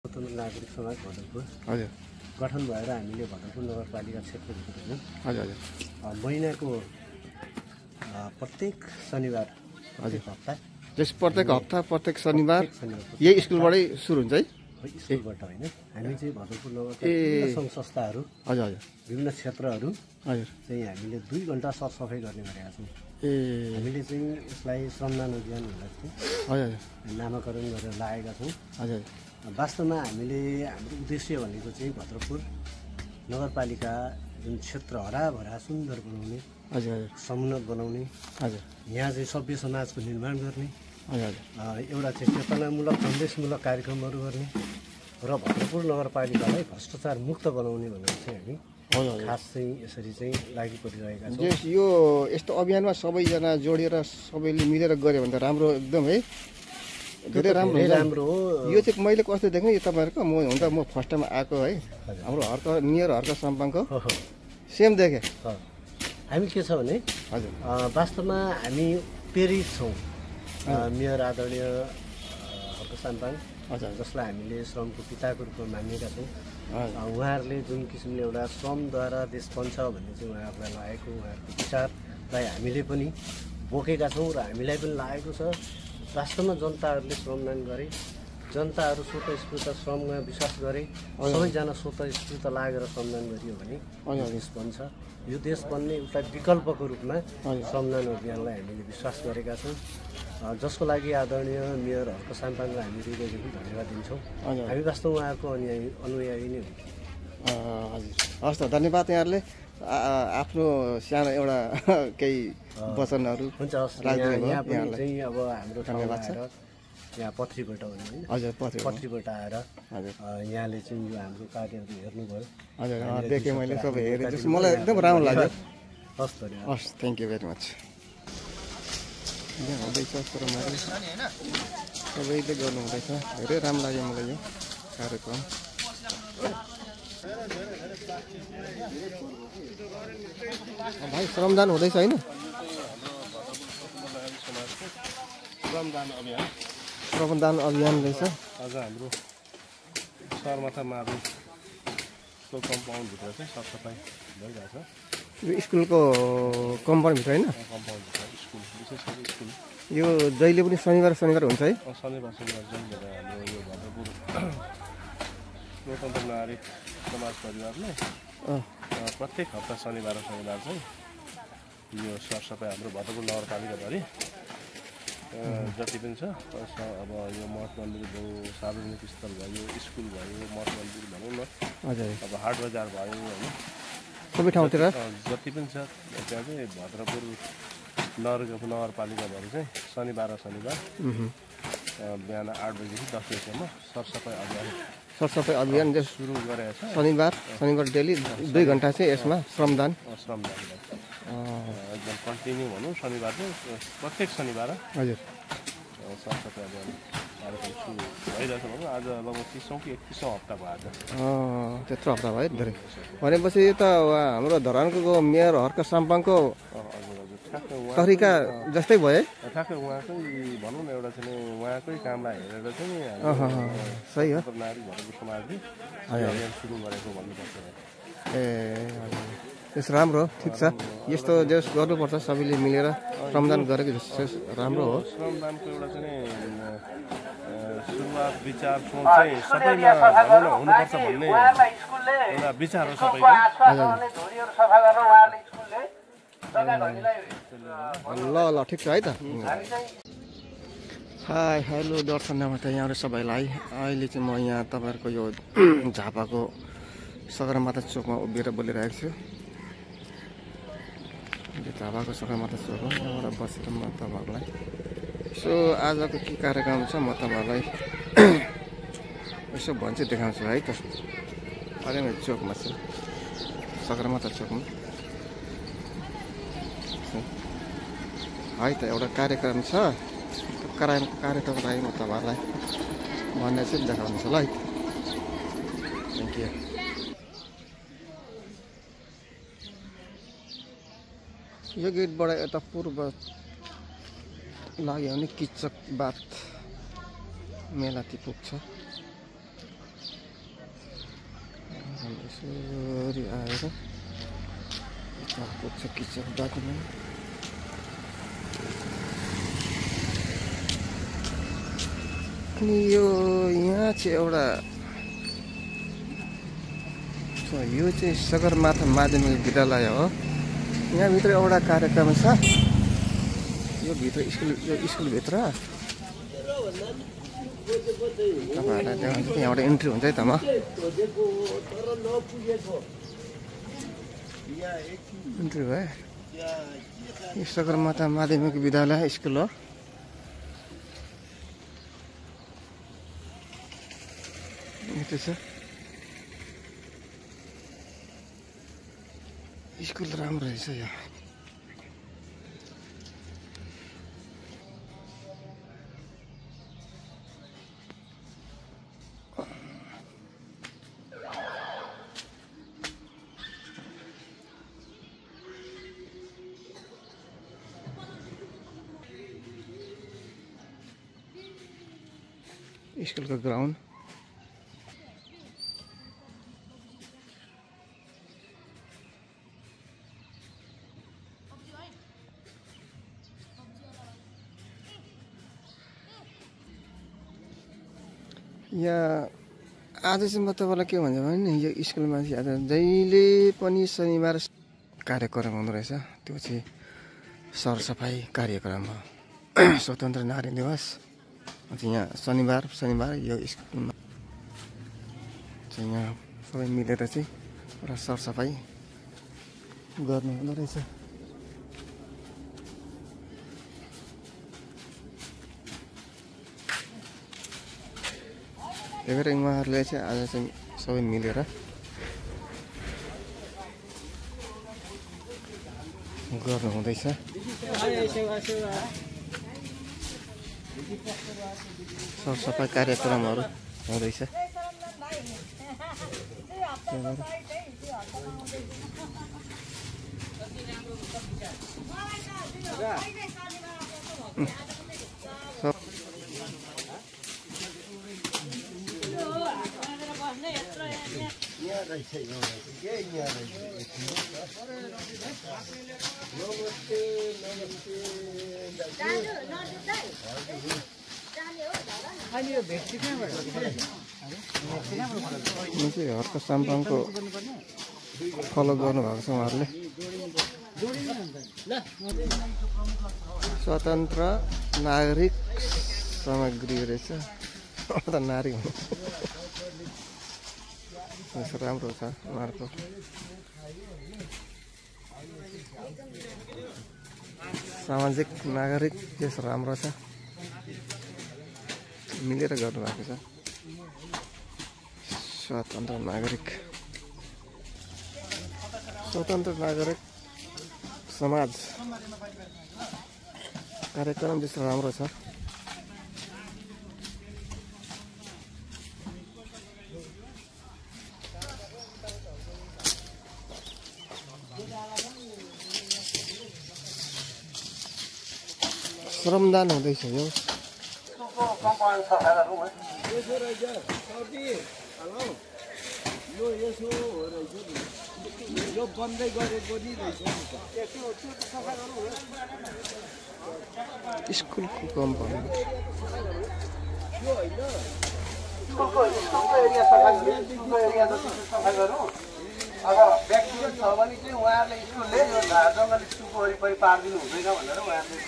स्वतन्त्र नागरिक समाज भदरपुर हजुर गठन भएर हामीले भदरपुर नगरपालिका क्षेत्रभित्र हैन हजुर हजुर महिनाको प्रत्येक शनिबार प्रत्येक हप्ता प्रत्येक हप्ता प्रत्येक शनिबार यही स्कुलबाटै सुरु हुन्छ है स्कुलबाट हैन हामी चाहिँ भदरपुर नगरपालिका सङ्घ संस्थाहरू हजुर हजुर विभिन्न क्षेत्रहरू हजुर चाहिँ हामीले 2 घण्टा सरसफाइ गर्ने गरेका छौँ। हामीले चाहिँ यसलाई श्रमदान अभियान भनेर चाहिँ हजुर नामाकरण गरेर लागेका छौँ। हजुर वास्तवमा हामीले हाम्रो उद्देश्य भनेको चाहिँ भद्रपुर नगरपालिका जुन क्षेत्र हराभरा सुन्दर बनाउने हजुर समुन्नत बनाउने हजुर यहाँ चाहिँ सभ्य समाजको निर्माण गर्ने हजुर एउटा चाहिँ चेतनामूलक सन्देशमूलक कार्यक्रमहरू गर्ने र भद्रपुर नगरपालिकालाई भ्रष्टाचार मुक्त बनाउने भनेर चाहिँ हामी खास चाहिँ यसरी चाहिँ लागि परिरहेका छौँ। यो यस्तो अभियानमा सबैजना जोडिएर सबैले मिलेर गऱ्यो भने त राम्रो एकदम है धेरै राम्रो हो। यो चाहिँ मैले कस्तो देखेँ यो तपाईँहरूको म फर्स्ट टाइम आएको है हाम्रो हर्क नियर हर्क साम्पाङको सेम देखेँ। हामी के छ भने हजुर वास्तवमा हामी प्रेरित छौँ मेयर आदरणीय हर्क साम्पाङ हजुर जसलाई हामीले श्रमको पिताको रूपमा मानेका छौँ। उहाँहरूले जुन किसिमले एउटा श्रमद्वारा देश बन्छ भन्ने चाहिँ उहाँहरूलाई लागेको उहाँहरूको विचारलाई हामीले पनि बोकेका छौँ र हामीलाई पनि लागेको छ वास्तवमा जनताहरूले श्रमदान गरे जनताहरू स्वतस्फूर्त श्रममा विश्वास गरे सबैजना स्वतस्फूर्त लागेर श्रमदान गरियो भने देश बन्छ। यो देश बन्ने एउटा विकल्पको रूपमा श्रमदान अभियानलाई हामीले विश्वास गरेका छौँ जसको लागि आदरणीय मेयर हर्क साम्पाङलाई हामी हृदयदेखि धन्यवाद दिन्छौँ। हामी वास्तवमा उहाँको अनुयायी नै हौँ। हजुर हस् त धन्यवाद यहाँहरूले आफ्नो सानो एउटा केही वचनहरू हुन्छ यहाँ पनि चाहिँ अब हाम्रो धन्यवाद छ यहाँ पत्रीबाट हो नि हजुर पत्रीबाट आएर हजुर यहाँले चाहिँ यो हाम्रो कार्यहरू हेर्नुभयो हजुर देखेँ मैले सबै हेरेँ जस्तो मलाई एकदम राम्रो लाग्यो। हस् धन्यवाद हस् थ्याङ्क यू भेरी मच। यहाँ हुँदैछ कुरोहरू सबैले गर्नु हुँदैछ धेरै राम्रो लाग्यो मलाई यो कार्यक्रम। भाइ श्रमदान हुँदैछ होइन श्रमदान अभियान रहेछ आज हाम्रो सरमाथा माविको कम्पाउन्डभित्र चाहिँ सरसफाइ भइरहेछ। यो स्कुलको कम्पाउन्डभित्र होइन कम्पाउन्डभित्र स्कुल विशेष गरी स्कुल यो जहिले पनि शनिबार हुन्छ है शनिबार जहिले हाम्रो यो भद्रपुर स्वतन्त्र नागरिक समाज परिवारले प्रत्येक हप्ता शनिबार चाहिँ यो सरसफाइ हाम्रो भद्रपुर नगरपालिकाभरि जति पनि छ अब यो मठ मन्दिर भयो सार्वजनिक स्थल भयो स्कुल भयो मठ मन्दिर भनौँ न हजुर अब हाट बजार भयो होइन सबै ठाउँतिर जति पनि छ त्यहाँ चाहिँ भद्रपुर नगरपालिकाभरि चाहिँ शनिबार बिहान 8 बजीदेखि 10 बजीसम्म सरसफाइ अभियान सुरु गरेको छ। शनिबार डेली 2 घण्टा चाहिँ यसमा श्रमदान एकदम कन्टिन्यू भनौँ शनिबार चाहिँ प्रत्येक शनिबार हजुर सरसफाइ अभियान कार्यक्रम सुरु भइरहेछ भनौँ। आज लगभग 30औँ कि 31औँ हप्ता भयो आज त्यत्रो हप्ता भयो धेरै भनेपछि यो त हाम्रो धरानको मेयर हर्क साम्पाङको तरिका जस्तै भयो ठ्याक्कै उहाँकै भनौँ न एउटा चाहिँ उहाँकै कामलाई हेरेर चाहिँ सही हो नागरिक भद्रपुर समाजले अभियान सुरु गरेको भन्नुपर्छ। ए त्यस राम्रो ठिक छ यस्तो जस गर्नुपर्छ सबैले मिलेर श्रमदान गरेको जस्तो राम्रो हो। श्रमदानको एउटा चाहिँ सुरुवात विचार सोच चाहिँ सबैमा भनौँ न हुनुपर्छ भन्ने एउटा विचार हो सबैको। ल ठिक छ है त। हाई हेलो दर्शन नमस्ते यहाँहरू सबैलाई। अहिले चाहिँ म यहाँ तपाईँहरूको यो झापाको सगरमाथा चोकमा उभिएर बोलिरहेको छु। झापाको सगरमाथा चोकमा यहाँबाट बसेर म तपाईँहरूलाई यसो आजको के कार्यक्रम छ म तपाईँहरूलाई यसो भन्छु देखाउँछु है त। अहिले म चोकमा छु सगरमाथा चोकमा है त एउटा कार्यक्रम छ कार्यक्रमको लागि म तपाईँहरूलाई भन्ने चाहिँ देखाउनु ल है। Thank you. यो गेटबाट यता पूर्व लाग्यो भने किचक बाथ मेलाती पुग्छ। यसरी आएर यता पुग्छ किचन बाटोमा। अनि यो यहाँ चाहिँ एउटा यो चाहिँ सगरमाथा माध्यमिक विद्यालय हो। यहाँभित्र एउटा कार्यक्रम छ, यो स्कुलभित्र तपाईँहरूलाई देखाउँछु। यहाँबाट इन्ट्री हुन्छ है त। म इन्ट्री भयो। यो सगरमाथा माध्यमिक विद्यालय स्कुल हो। यस्तो छ स्कुल, राम्रो रहेछ यो। स्कुलको ग्राउन्ड यहाँ आज चाहिँ म तपाईँलाई के भन्छ भने नि, यो स्कुलमा चाहिँ आज जहिले पनि शनिबार कार्यक्रम हुँदो रहेछ। त्यो चाहिँ सरसफाइ कार्यक्रम हो, स्वतन्त्र नारी दिवस। यहाँ शनिबार यो स्कुलमा चाहिँ यहाँ सबै मिलेर चाहिँ एउटा सरसफाइ गर्नु हुँदो रहेछ। त्यही भएर उहाँहरूले चाहिँ आज चाहिँ सबै मिलेर गर्नु हुँदैछ। सरसफाइ कार्यक्रमहरू हुँदैछ। हर्क साम्पाङको फलो गर्नुभएको छ उहाँहरूले। स्वतन्त्र नागरिक सामग्री रहेछ, त नारी हुनु राम्रो छ उहाँहरूको। सामाजिक नागरिक यस राम्रो छ, मिलेर गर्नुभएको छ। स्वतन्त्र नागरिक समाज कार्यक्रम त्यस्तो राम्रो छ। श्रमदान हुँदैछ यो। यो बन्दै गरेको नि स्कुलको कम्पाउन्ड अब व्यक्तिगत छ भने चाहिँ उहाँहरूले स्कुलले यो झारजङ्गल स्कुलको वरिपरि पारिदिनु हुँदैन भनेर उहाँहरूले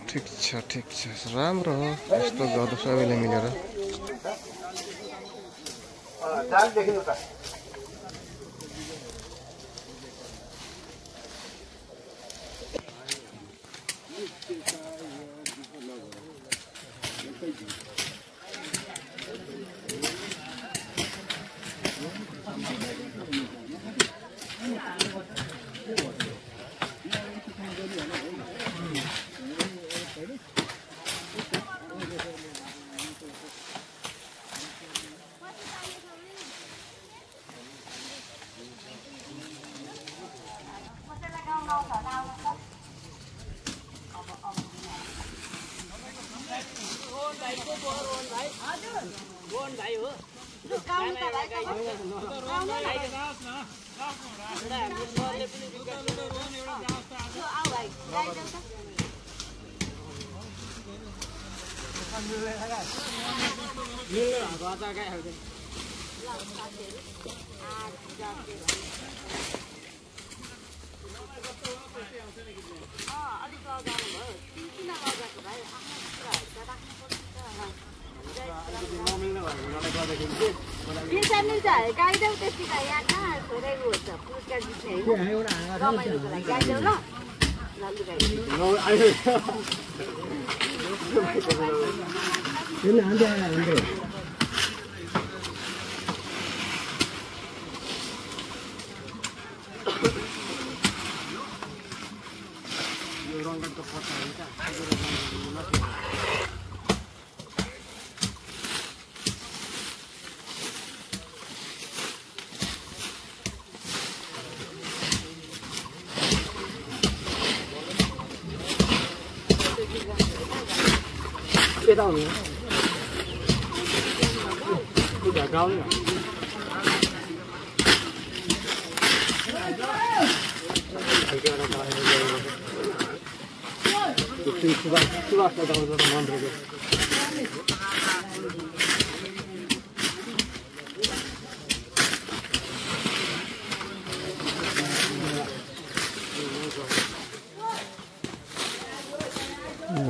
ठिक छ राम्रो हो। यस्तो गर्नु सबैले मिलेर। देखिनु त मिल्छ गाइदेऊ त्यति त यहाँ कहाँ छोडेको हुन्छ पुरस्कार जित्ने रमाइलोको लागि गाइदेऊ ल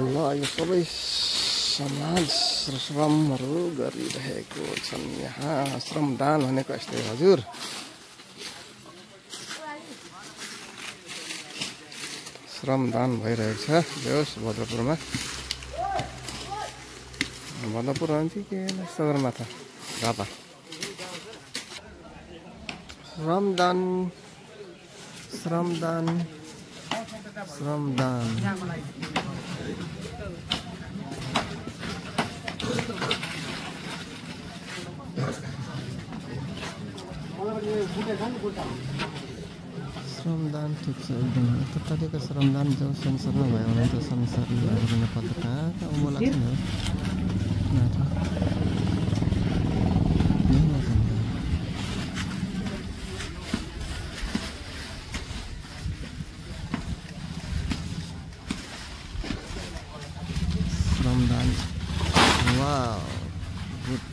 ल यो सबै समाज श्रमहरू गरिरहेको छन् यहाँ श्रमदान भनेको यस्तै हजुर श्रमदान भइरहेको छ यस भद्रपुरमा भद्रपुर भन्छ के सगरमाथा झापा श्रमदान श्रमदान श्रमदान श्रमदान ठिक छ एकदम तत्कालीन श्रमदान जो संसारमा भयो भने त संसारले हेर्न पत्रकार उँभो लाग्छ नि श्रमदान वाउ गुड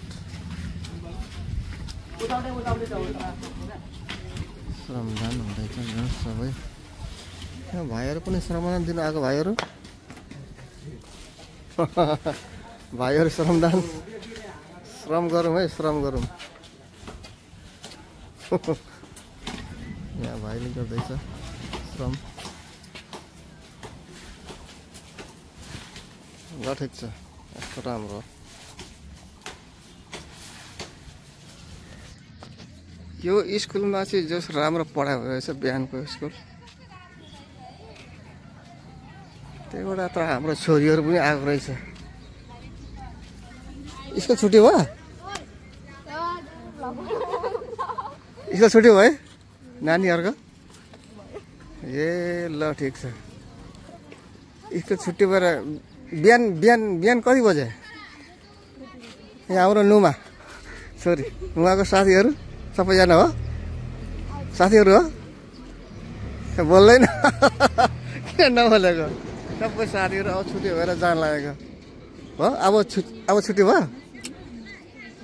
श्रमदान हुँदैछ सबै भाइहरू पनि श्रमदान दिनु आएको भाइहरू भाइहरू श्रमदान श्रम गरौँ है श्रम गरौँ यहाँ भाइले गर्दैछ श्रम ल ठिक छ यस्तो राम्रो यो स्कुलमा चाहिँ जस राम्रो पढाइ भइरहेछ बिहानको स्कुल त्यही भएर त हाम्रो छोरीहरू पनि आएको रहेछ स्कुल छुट्टी भयो स्कुल छुट्टी भयो नानीहरूको ए ल ठिक छ स्कुल छुट्टी भएर बिहान बिहान बिहान कति बजे यहाँ हाम्रो नुमा छोरी नुमाको साथीहरू सबैजना हो साथीहरू हो बोल्दैन किन नबोलेको सबै साथीहरू अब छुट्टी भएर जान लागेको हो अब छुट्टी भयो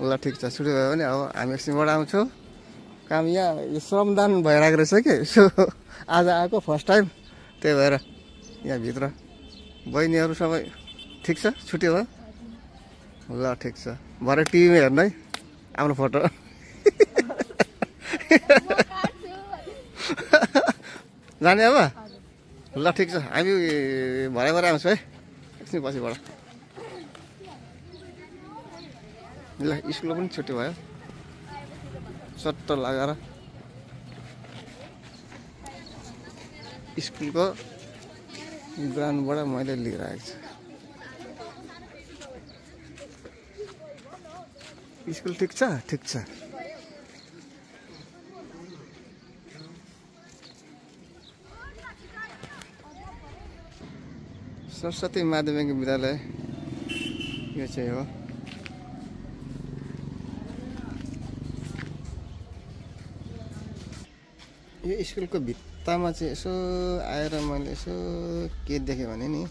ल ठिक छ छुट्टी भयो भने अब हामी एकछिनबाट आउँछौँ काम यहाँ यो श्रमदान भइरहेको रहेछ कि यसो आज आएको फर्स्ट टाइम त्यही भएर यहाँभित्र बहिनीहरू सबै ठिक छ छुट्टी भयो ल ठिक छ भरे टिभीमा हेर्नु है आफ्नो फोटो जाने अब ल ठिक छ हामी भरे भएर आउँछौँ है एकछिन पछिबाट ल स्कुल पनि छुट्टी भयो चट्ट लगाएर स्कुलको ग्राउन्डबाट मैले लिएर आएको छु स्कुल ठिक छ ठिक छ सरस्वती माध्यमिक विद्यालय यो चाहिँ हो यो स्कुलको भित्तामा चाहिँ यसो आएर मैले यसो के देखेँ भने नि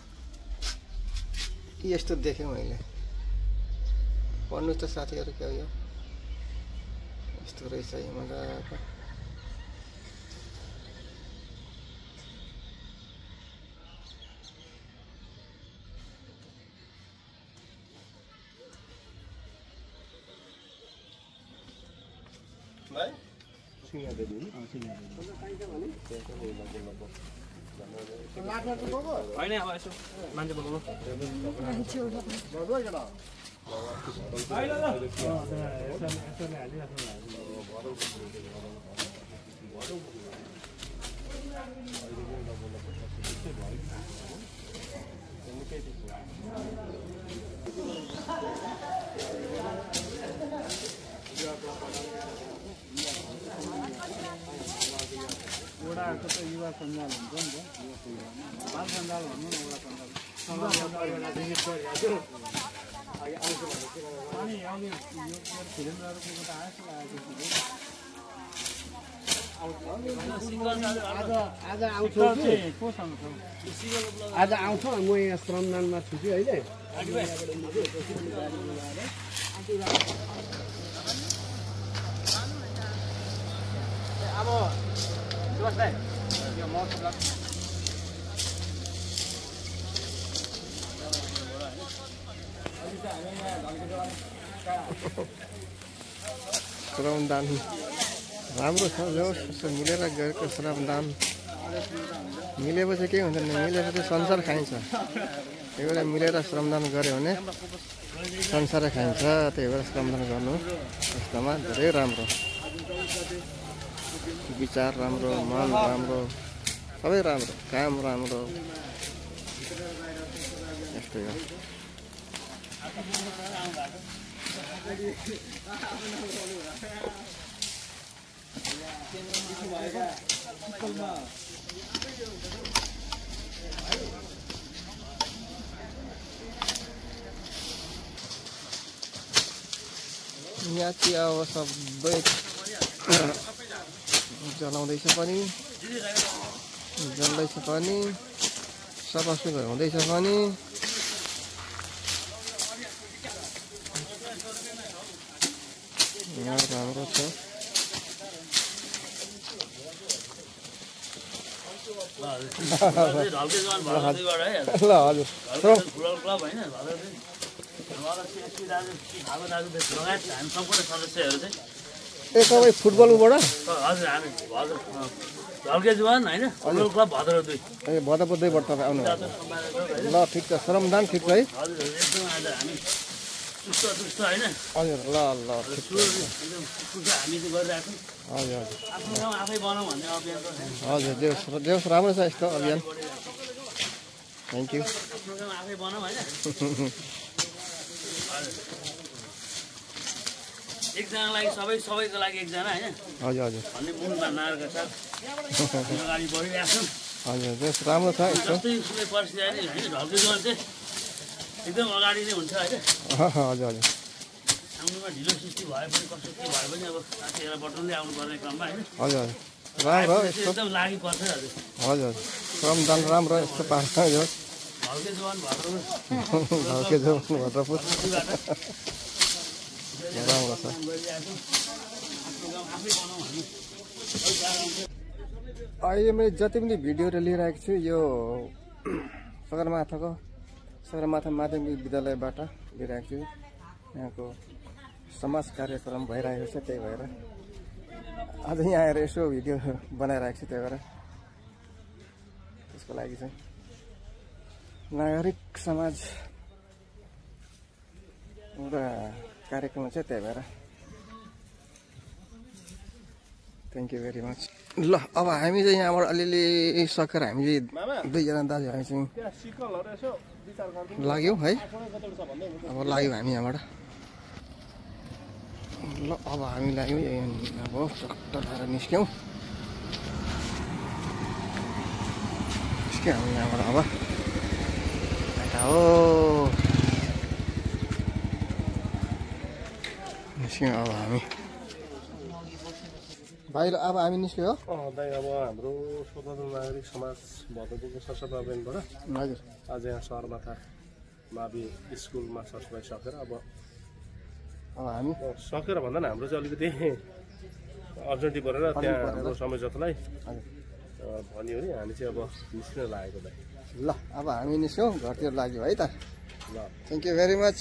यस्तो देखेँ मैले। पढ्नु त साथीहरू क्या यो यस्तो रहेछ यो मजाको। वडाको त युवा सञ्जाल हुन्छ नि त बाल सञ्जाल भन्नु न वडा सञ्जाल अनि आउने यो फिल्महरूको त आएको आज आउँछौ आज आउँछ म यहाँ श्रमदानमा छु कि अहिले अब यो मौसम श्रमदान राम्रो छ जो मिलेर गरेको श्रमदान मिलेपछि के हुन्छ नि मिलेपछि संसार खाइन्छ। त्यही भएर मिलेर श्रमदान गऱ्यो भने संसारै खाइन्छ। त्यही भएर श्रमदान गर्नु यस्तोमा धेरै राम्रो। विचार राम्रो, मन राम्रो, सबै राम्रो, काम राम्रो, यस्तै हो। यहाँ चाहिँ अब सबै जलाउँदैछ पनि जल्दैछ पनि सफासुग्घर हुँदैछ पनि। यहाँ राम्रो छ। तपाईँ फुटबलबाट हजुर हामी हजुर ढल्के जुवान होइन फुटबल क्लब भद्र 2 ए भद्रपुर 2 बाट तपाईँ आउनु ल ठिक छ। श्रमदान ठिक छ है। हजुर एकदम आज हामी सुस्त होइन हजुर ल ल ठिक छ। हामी चाहिँ गरिरहेको हजुर हजुर आफ्नो गाउँ आफै बनाऊ भन्ने अभियान हजुर देउस राम्रो छ यस्तो अभियान। Thank you. आफ्नो गाउँ आफै बनाऊ होइन एकजनाको लागि सबैको लागि एकजना होइन हजुर हजुर भन्ने मुनमा नारका साथ अगाडि बढिरहेको छौँ। हजुर देउस राम्रो छ यस्तो। जस्तै सुकै परिस्थिति आयो नि होइन ढल्के जुवान चाहिँ एकदम अगाडि नै हुन्छ होइन। हजुर हजुर आउनुमा ढिलो सृष्टि भए पनि कसो के भए पनि अब साथीहरूलाई बटुल्दै आउनुपर्ने क्रममा होइन हजुर हजुर राम्रो यस्तो। एकदम लागि पर्छ हजुर हजुर श्रमदान राम्रो यस्तो पार्छ यो ढल्के जुवान भद्रपुर ढल्के जुवान भद्रपुर राम्रो छ। अहिले मैले जति पनि भिडियोहरू लिइरहेको छु यो सगरमाथा माध्यमिक विद्यालयबाट लिइरहेको छु। यहाँको समाज कार्यक्रम भइरहेको छ त्यही भएर आज यहाँ आएर यसो भिडियो बनाइरहेको छु। त्यही भएर त्यसको लागि चाहिँ नागरिक समाज एउटा कार्यक्रम छ त्यही भएर थ्याङ्क यू भेरी मच। ल अब हामी चाहिँ यहाँबाट अलिअलि सकेर हामी चाहिँ दुईजना दाजुभाइ चाहिँ लाग्यौँ है। अब लाग्यौँ हामी यहाँबाट। ल अब हामी लाग्यौँ अब टक्टर भएर निस्क्यौँ हामी यहाँबाट। अब यता हो निस्क्यौँ अब हामी भाइ अब हामी निस्क्यो हो दाइ अब हाम्रो स्वतन्त्र नागरिक समाज भदौपुरको सरसफाइ अभियानबाट हजुर आज यहाँ सगरमाथा मावि स्कुलमा सरसफाइ सकेर अब हामी सकेर भन्दा पनि हाम्रो चाहिँ अलिकति अर्जेन्टी परेर त्यहाँ हाम्रो संयोजकलाई भन्यो भने हामी चाहिँ अब निस्किन लागेको दाइ ल अब हामी निस्क्यौँ घरतिर लाग्यो है त ल थ्याङ्क यू भेरी मच